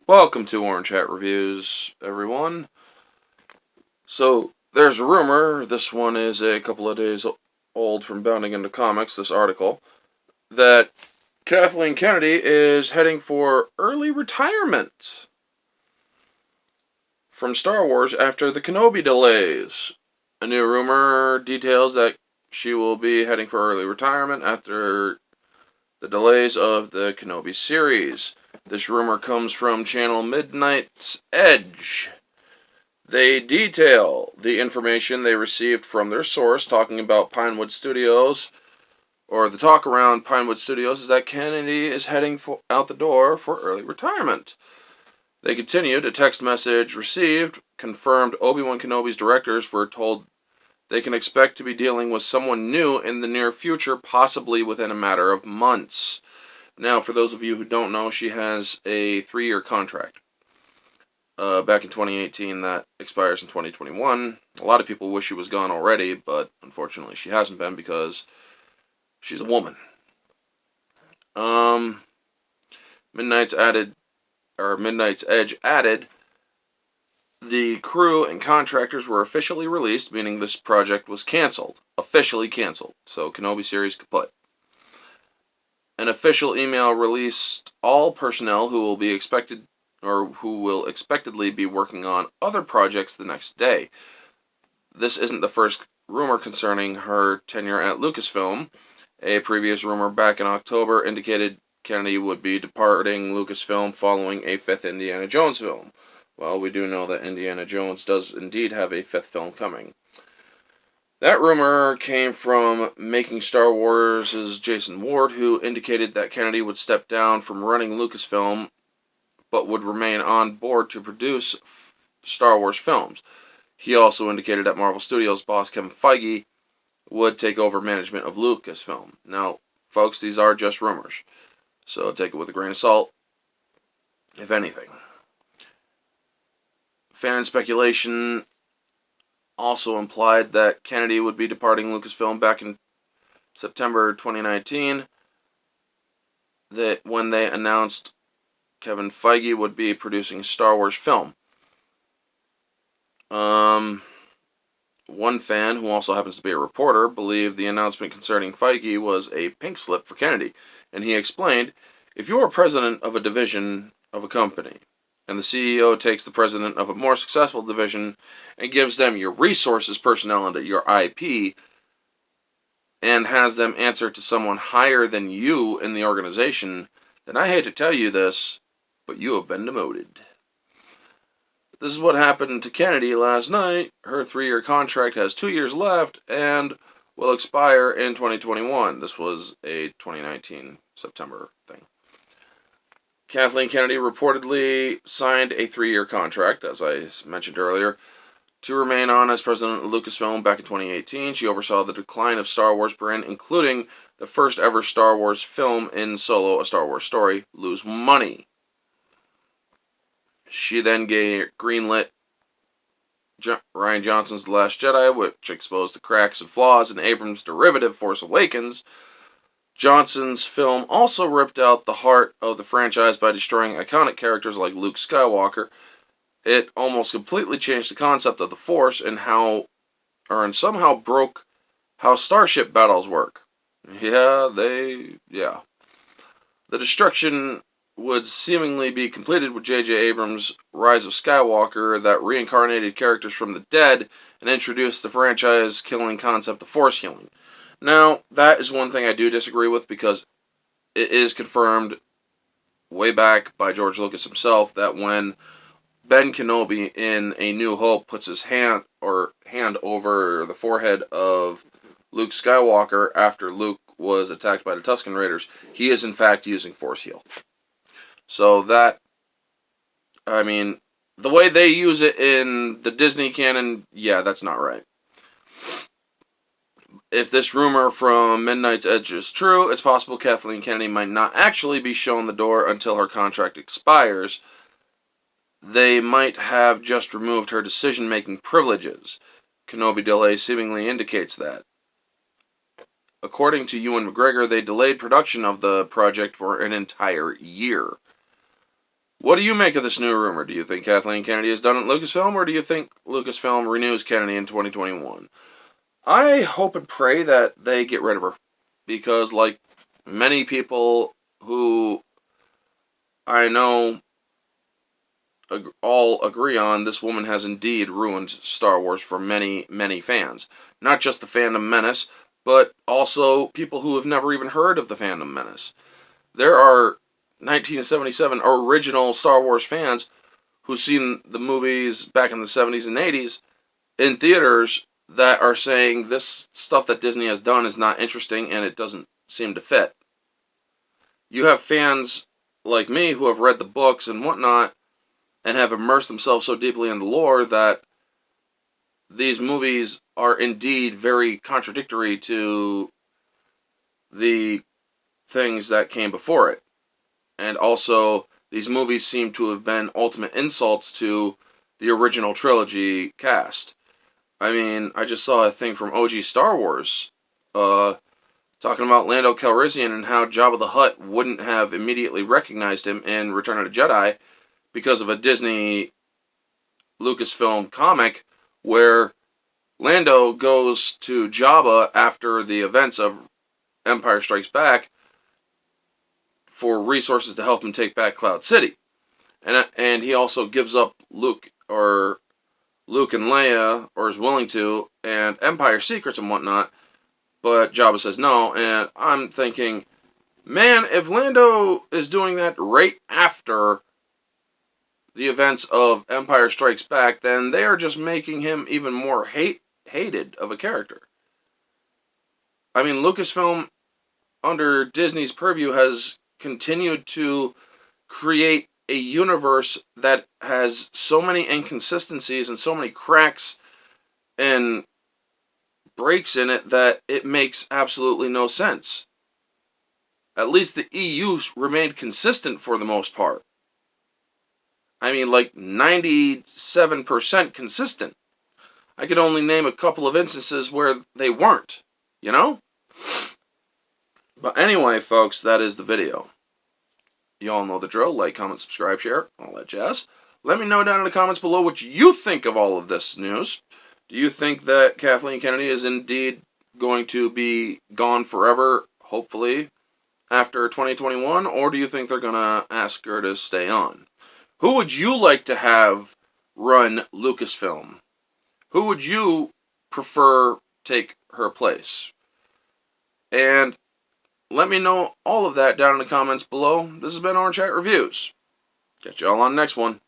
Welcome to Orange Hat Reviews, everyone. So, there's a rumor, this one is a couple of days old from Bounding into Comics, this article, that Kathleen Kennedy is heading for early retirement from Star Wars after the Kenobi delays. A new rumor details that she will be heading for early retirement after the delays of the Kenobi series. This rumor comes from channel Midnight's Edge. They detail the information they received from their source talking about Pinewood Studios, or the talk around Pinewood Studios is that Kennedy is heading out the door for early retirement. They continued, a text message received confirmed Obi-Wan Kenobi's directors were told they can expect to be dealing with someone new in the near future, possibly within a matter of months. Now, for those of you who don't know, she has a 3-year contract. Back in 2018 that expires in 2021. A lot of people wish she was gone already, but unfortunately she hasn't been because she's a woman. Midnight's Edge added, the crew and contractors were officially released, meaning this project was canceled. Officially canceled. So Kenobi series kaput. An official email released all personnel who will expectedly be working on other projects the next day. This isn't the first rumor concerning her tenure at Lucasfilm. A previous rumor back in October indicated Kennedy would be departing Lucasfilm following a 5th Indiana Jones film. Well, we do know that Indiana Jones does indeed have a 5th film coming. That rumor came from Making Star Wars' Jason Ward, who indicated that Kennedy would step down from running Lucasfilm but would remain on board to produce Star Wars films. He also indicated that Marvel Studios boss Kevin Feige would take over management of Lucasfilm. Now, folks, these are just rumors, so take it with a grain of salt, if anything. Fan speculation also implied that Kennedy would be departing Lucasfilm back in September 2019, that when they announced Kevin Feige would be producing a Star Wars film. One fan, who also happens to be a reporter, believed the announcement concerning Feige was a pink slip for Kennedy, and he explained, if you are president of a division of a company, and the CEO takes the president of a more successful division and gives them your resources, personnel, and your IP, and has them answer to someone higher than you in the organization, then I hate to tell you this, but you have been demoted. This is what happened to Kennedy last night. Her 3-year contract has 2 years left and will expire in 2021. This was a 2019 September thing. Kathleen Kennedy reportedly signed a 3-year contract, as I mentioned earlier, to remain on as president of Lucasfilm back in 2018. She oversaw the decline of Star Wars brand, including the first ever Star Wars film in Solo, A Star Wars Story, lose money. She then greenlit Rian Johnson's The Last Jedi, which exposed the cracks and flaws in Abrams' derivative Force Awakens. Johnson's film also ripped out the heart of the franchise by destroying iconic characters like Luke Skywalker. It almost completely changed the concept of the Force and somehow broke how starship battles work. The destruction would seemingly be completed with J.J. Abrams' Rise of Skywalker that reincarnated characters from the dead and introduced the franchise-killing concept of Force healing. Now, that is one thing I do disagree with because it is confirmed way back by George Lucas himself that when Ben Kenobi in A New Hope puts his hand over the forehead of Luke Skywalker after Luke was attacked by the Tusken Raiders, he is in fact using Force Heal. So the way they use it in the Disney canon, that's not right. If this rumor from Midnight's Edge is true, it's possible Kathleen Kennedy might not actually be shown the door until her contract expires. They might have just removed her decision-making privileges. Kenobi delay seemingly indicates that. According to Ewan McGregor, they delayed production of the project for an entire year. What do you make of this new rumor? Do you think Kathleen Kennedy is done at Lucasfilm, or do you think Lucasfilm renews Kennedy in 2021? I hope and pray that they get rid of her, because like many people who I know all agree on, this woman has indeed ruined Star Wars for many, many fans. Not just the Phantom Menace, but also people who have never even heard of the Phantom Menace. There are 1977 original Star Wars fans who've seen the movies back in the 70s and 80s in theaters that are saying this stuff that Disney has done is not interesting and it doesn't seem to fit. You have fans like me who have read the books and whatnot and have immersed themselves so deeply in the lore that these movies are indeed very contradictory to the things that came before it. And also, these movies seem to have been ultimate insults to the original trilogy cast. I mean, I just saw a thing from OG Star Wars talking about Lando Calrissian and how Jabba the Hutt wouldn't have immediately recognized him in Return of the Jedi because of a Disney Lucasfilm comic where Lando goes to Jabba after the events of Empire Strikes Back for resources to help him take back Cloud City. And he also gives up Luke and Leia, or is willing to, and Empire secrets and whatnot, but Jabba says no, and I'm thinking, man, if Lando is doing that right after the events of Empire Strikes Back, then they are just making him even more hated of a character. I mean, Lucasfilm, under Disney's purview, has continued to create a universe that has so many inconsistencies and so many cracks and breaks in it that it makes absolutely no sense. At least the EU remained consistent for the most part. I mean, like 97% consistent. I could only name a couple of instances where they weren't, you know? But anyway, folks, that is the video. You all know the drill. Like, comment, subscribe, share, all that jazz. Let me know down in the comments below what you think of all of this news. Do you think that Kathleen Kennedy is indeed going to be gone forever, hopefully, after 2021? Or do you think they're going to ask her to stay on? Who would you like to have run Lucasfilm? Who would you prefer take her place? And let me know all of that down in the comments below. This has been Orange Hat Reviews. Catch y'all on the next one.